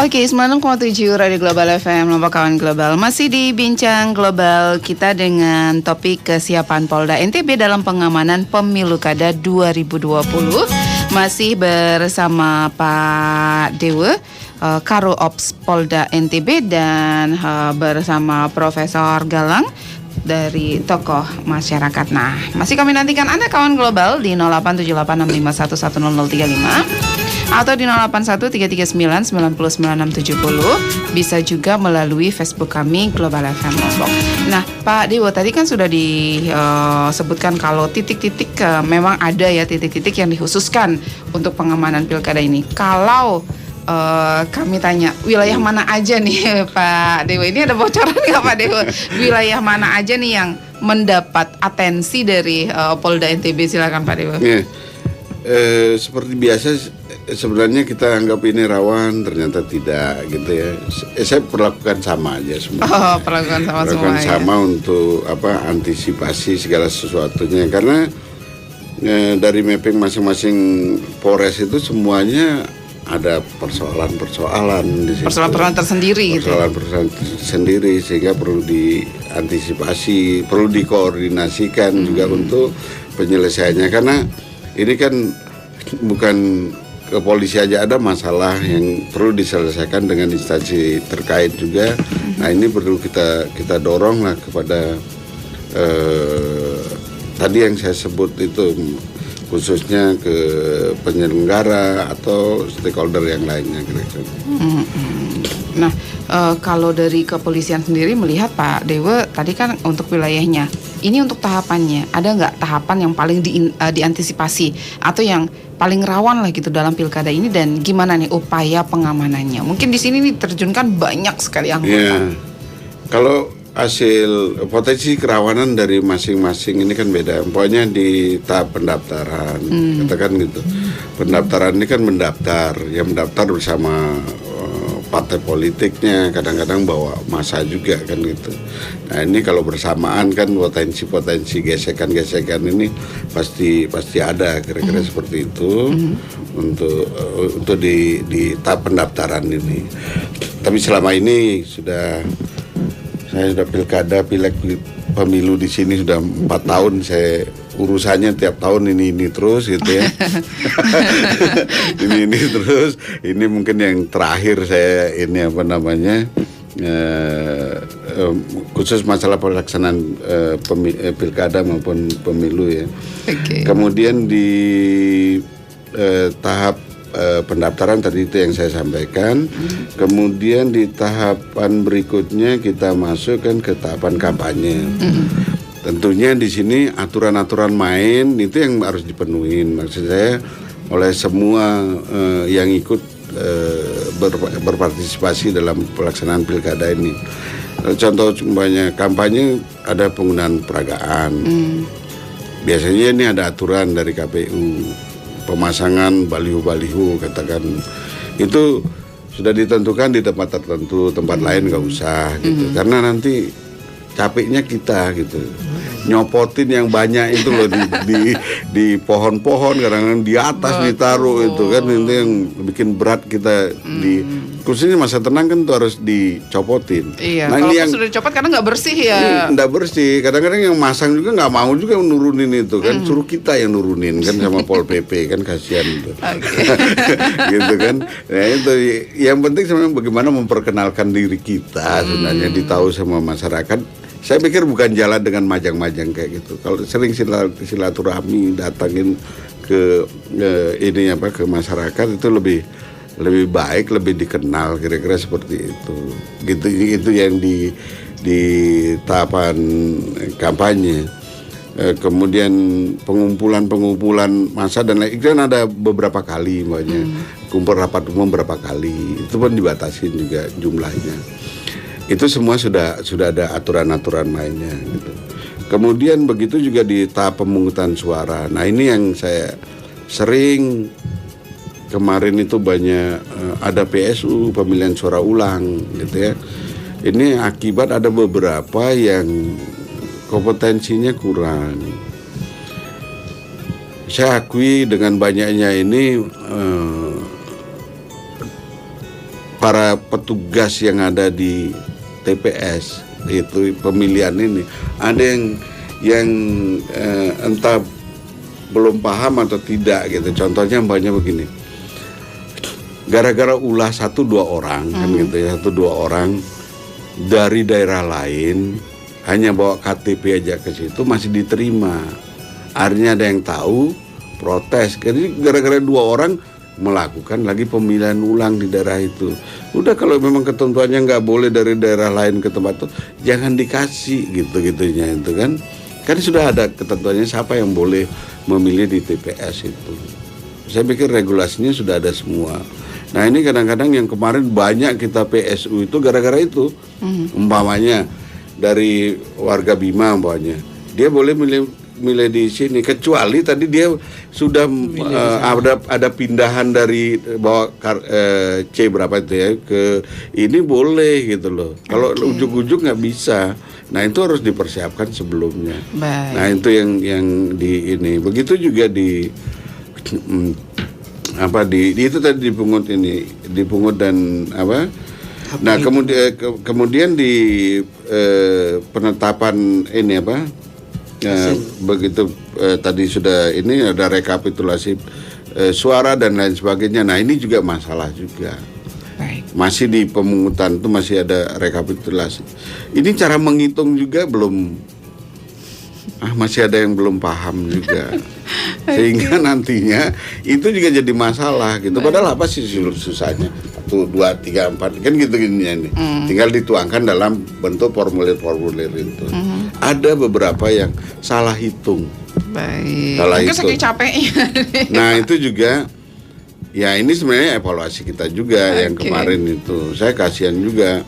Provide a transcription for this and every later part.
Oke, 96,7 Radio Global FM, Lombok Kawan Global. Masih di Bincang Global kita dengan topik kesiapan Polda NTB dalam pengamanan Pemilu Kada 2020. Masih bersama Pak Dewa, Karo Ops Polda NTB, dan bersama Profesor Galang dari tokoh masyarakat. Nah, masih kami nantikan Anda kawan global di 087865110035 atau di 0813399960. Bisa juga melalui Facebook kami Global FM Lombok. Nah, Pak Dewo, tadi kan sudah disebutkan kalau titik-titik memang ada ya titik-titik yang dikhususkan untuk pengamanan pilkada ini. Kalau kami tanya wilayah mana aja nih Pak Dewo, ini ada bocoran nggak Pak Dewo? Wilayah mana aja nih yang mendapat atensi dari Polda NTB? Silakan Pak Dewo. Ya, seperti biasa sebenarnya kita anggap ini rawan, ternyata tidak gitu ya. Saya perlakukan sama aja semua. Perlakukan sama sama ya? Untuk antisipasi segala sesuatunya, karena dari mapping masing-masing Polres itu semuanya ada persoalan-persoalan di situ. Persoalan tersendiri gitu. Persoalan sendiri, sehingga perlu diantisipasi, perlu dikoordinasikan juga untuk penyelesaiannya, karena ini kan bukan kepolisian aja, ada masalah yang perlu diselesaikan dengan instansi terkait juga. Nah, ini perlu kita dorong lah kepada tadi yang saya sebut itu, khususnya ke penyelenggara atau stakeholder yang lainnya kira-kira. Nah, kalau dari kepolisian sendiri melihat Pak Dewa tadi kan untuk wilayahnya, ini untuk tahapannya ada nggak tahapan yang paling diantisipasi atau yang paling rawan lah gitu dalam pilkada ini, dan gimana nih upaya pengamanannya? Mungkin di sini nih terjunkan banyak sekali anggota. Ya, kalau hasil potensi kerawanan dari masing-masing ini kan beda. Pokoknya di tahap pendaftaran, katakan gitu. Pendaftaran ini kan yang mendaftar bersama partai politiknya, kadang-kadang bawa massa juga kan gitu. Nah, ini kalau bersamaan kan potensi gesekan-gesekan ini pasti ada kira-kira seperti itu untuk di tahap pendaftaran ini. Tapi selama ini saya sudah pilkada, pileg, pemilu di sini sudah 4 tahun. Saya urusannya tiap tahun ini terus gitu ya. ini terus. Ini mungkin yang terakhir saya ini khusus masalah pelaksanaan pilkada maupun pemilu ya. Okay. Kemudian di tahap pendaftaran tadi itu yang saya sampaikan. Kemudian di tahapan berikutnya kita masukkan ke tahapan kampanye. Tentunya di sini aturan-aturan main itu yang harus dipenuhi. Maksud saya oleh semua yang ikut berpartisipasi dalam pelaksanaan pilkada ini. Contoh banyak kampanye ada penggunaan peragaan. Biasanya ini ada aturan dari KPU. Pemasangan baliho-baliho katakan itu sudah ditentukan di tempat tertentu, tempat lain nggak usah gitu, karena nanti capeknya kita gitu, nyopotin yang banyak itu loh di pohon-pohon, kadang-kadang di atas ditaruh itu kan, itu yang bikin berat kita khususnya masa tenang kan tuh harus dicopotin. Iya, nah, kalau ini yang sudah dicopot karena nggak bersih ya. Nggak bersih, kadang-kadang yang masang juga nggak mau juga nurunin itu kan, suruh kita yang nurunin kan sama Pol PP kan, kasihan itu. Gitu kan. Nah, itu yang penting sebenarnya bagaimana memperkenalkan diri kita sebenarnya ditahu sama masyarakat. Saya pikir bukan jalan dengan majang-majang kayak gitu. Kalau sering silaturahmi, datangin ke ke masyarakat itu lebih baik, lebih dikenal, kira-kira seperti itu. Itu yang di tahapan kampanye. Kemudian pengumpulan massa dan lain, kan ada beberapa kali makanya kumpul rapat umum berapa kali, itu pun dibatasi juga jumlahnya. Itu semua sudah ada aturan-aturan mainnya gitu. Kemudian begitu juga di tahap pemungutan suara. Nah, ini yang saya sering kemarin itu banyak ada PSU, pemilihan suara ulang gitu ya. Ini akibat ada beberapa yang kompetensinya kurang. Saya akui dengan banyaknya ini para petugas yang ada di TPS itu pemilihan ini, ada yang entah belum paham atau tidak gitu. Contohnya banyak begini, gara-gara ulah 1-2 orang kan gitu ya, 1-2 orang dari daerah lain hanya bawa KTP aja ke situ masih diterima. Artinya ada yang tahu, protes. Jadi gara-gara 2 orang melakukan lagi pemilihan ulang di daerah itu. Udah, kalau memang ketentuannya nggak boleh dari daerah lain ke tempat itu, jangan dikasih gitu-gitunya itu kan. Kan sudah ada ketentuannya siapa yang boleh memilih di TPS itu. Saya pikir regulasinya sudah ada semua. Nah ini kadang-kadang yang kemarin banyak kita PSU itu gara-gara itu. Umpamanya dari warga Bima umpamanya, dia boleh milih di sini, kecuali tadi dia sudah ada pindahan dari bawa C berapa itu ya ke ini boleh gitu loh. Kalau ujuk-ujuk nggak bisa. Nah itu harus dipersiapkan sebelumnya. Baik. Nah itu yang di ini. Begitu juga di itu tadi dipungut dan apa? Nah kemudian di penetapan ini apa? Begitu tadi sudah ini ada rekapitulasi suara dan lain sebagainya. Nah ini juga masalah juga. Baik. Masih di pemungutan itu masih ada rekapitulasi. Ini cara menghitung juga masih ada yang belum paham juga. Sehingga nantinya itu juga jadi masalah gitu. Padahal apa sih susahnya? 1, 2, 3, 4 kan gitu gini. Tinggal dituangkan dalam bentuk formulir-formulir itu. Ada beberapa yang salah hitung. Baik. Salah Mungkin hitung. saking capeknya. Nah itu juga, ya ini sebenarnya evaluasi kita juga yang kemarin itu. Saya kasihan juga.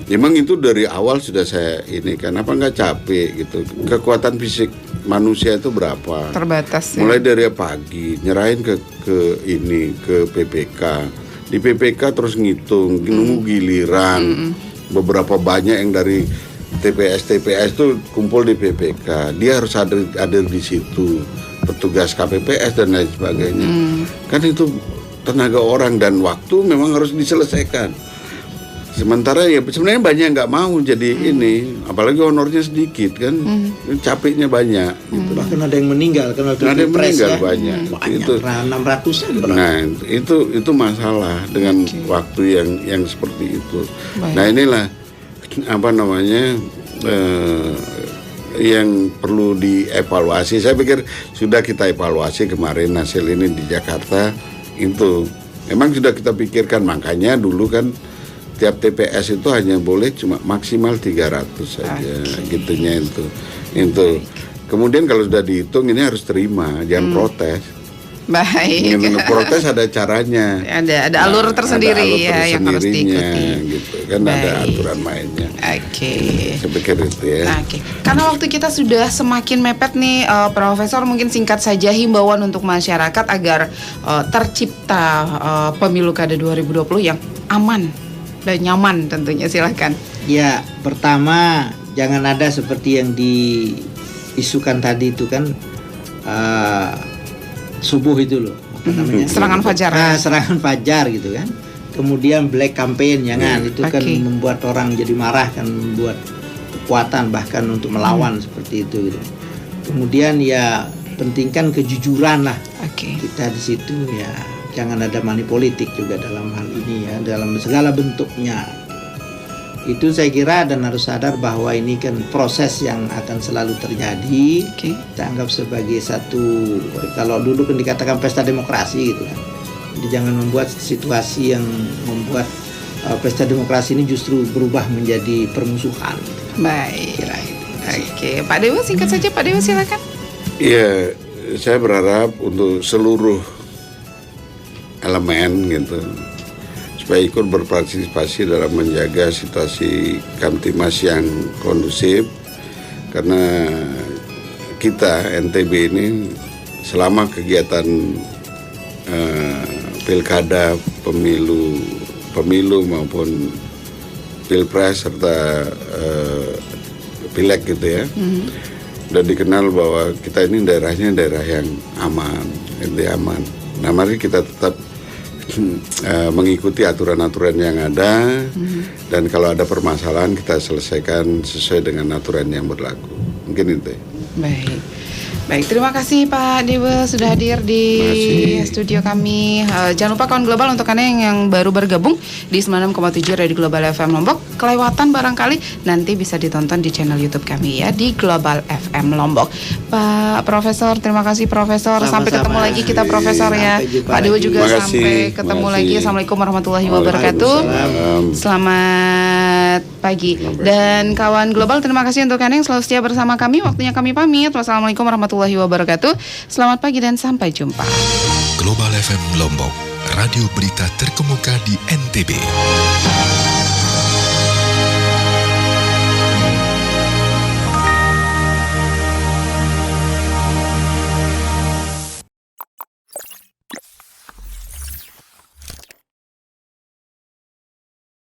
Memang itu dari awal sudah saya ini kan, apa nggak capek gitu. Kekuatan fisik manusia itu berapa? Terbatas. Mulai dari pagi nyerahin ke PPK. Di PPK terus ngitung, nunggu giliran. Beberapa banyak yang dari TPS itu kumpul di PPK. Dia harus ada di situ. Petugas KPPS dan lain sebagainya. Kan itu tenaga orang dan waktu memang harus diselesaikan. Sementara ya sebenarnya banyak yang nggak mau jadi ini, apalagi honornya sedikit kan, capeknya banyak. Gitu. Bahkan ada yang meninggal karena ada yang meninggal ya. Banyak. Itu 600-an. Nah itu masalah dengan waktu yang seperti itu. Baik. Nah inilah apa namanya yang perlu dievaluasi. Saya pikir sudah kita evaluasi kemarin hasil ini di Jakarta itu. Memang sudah kita pikirkan, makanya dulu kan tiap TPS itu hanya boleh cuma maksimal 300 saja gitunya itu. Kemudian kalau sudah dihitung ini harus terima, jangan protes. Baik. Protes ada caranya. Ada alur tersendiri ya yang harus diikuti. Gitu kan. Baik. Ada aturan mainnya. Saya pikir itu ya. Karena waktu kita sudah semakin mepet nih, Profesor, mungkin singkat saja himbauan untuk masyarakat agar tercipta pemilu kada 2020 yang aman dan nyaman tentunya, silakan. Ya, pertama jangan ada seperti yang diisukan tadi itu kan, subuh itu loh, apa namanya? Serangan fajar. Serangan fajar gitu kan. Kemudian black campaign, jangan itu kan membuat orang jadi marah, kan membuat kekuatan bahkan untuk melawan seperti itu gitu. Kemudian ya pentingkan kejujuran lah. Kita di situ ya. Jangan ada money politik juga dalam hal ini ya, dalam segala bentuknya. Itu saya kira, dan harus sadar bahwa ini kan proses yang akan selalu terjadi. Kita anggap sebagai satu, kalau dulu kan dikatakan pesta demokrasi gitu kan. Jadi jangan membuat situasi yang membuat pesta demokrasi ini justru berubah menjadi permusuhan. Baik. Pak Dewa, singkat saja Pak Dewa, silakan. Iya, saya berharap untuk seluruh elemen gitu supaya ikut berpartisipasi dalam menjaga situasi Kamtimas yang kondusif, karena kita NTB ini selama kegiatan pilkada, pemilu maupun pilpres serta pileg gitu ya, udah dikenal bahwa kita ini daerahnya daerah yang aman, aman. Nah mari kita tetap mengikuti aturan-aturan yang ada, dan kalau ada permasalahan kita selesaikan sesuai dengan aturan yang berlaku. Mungkin itu. Baik, terima kasih Pak Dewa sudah hadir di studio kami. Jangan lupa kawan global, untuk Anda yang baru bergabung di 96,7 Radio Global FM Lombok, kelewatan barangkali, nanti bisa ditonton di channel YouTube kami ya, di Global FM Lombok. Pak Profesor, terima kasih Profesor. Sampai ketemu lagi kita Profesor ya. Pak Dewa juga sampai ketemu lagi. Assalamualaikum warahmatullahi wabarakatuh. Selamat pagi. Dan kawan global, terima kasih untuk Anda yang selalu setia bersama kami. Waktunya kami pamit. Wassalamualaikum warahmatullahi wabarakatuh. Selamat pagi dan sampai jumpa. Global FM Lombok, radio berita terkemuka di NTB.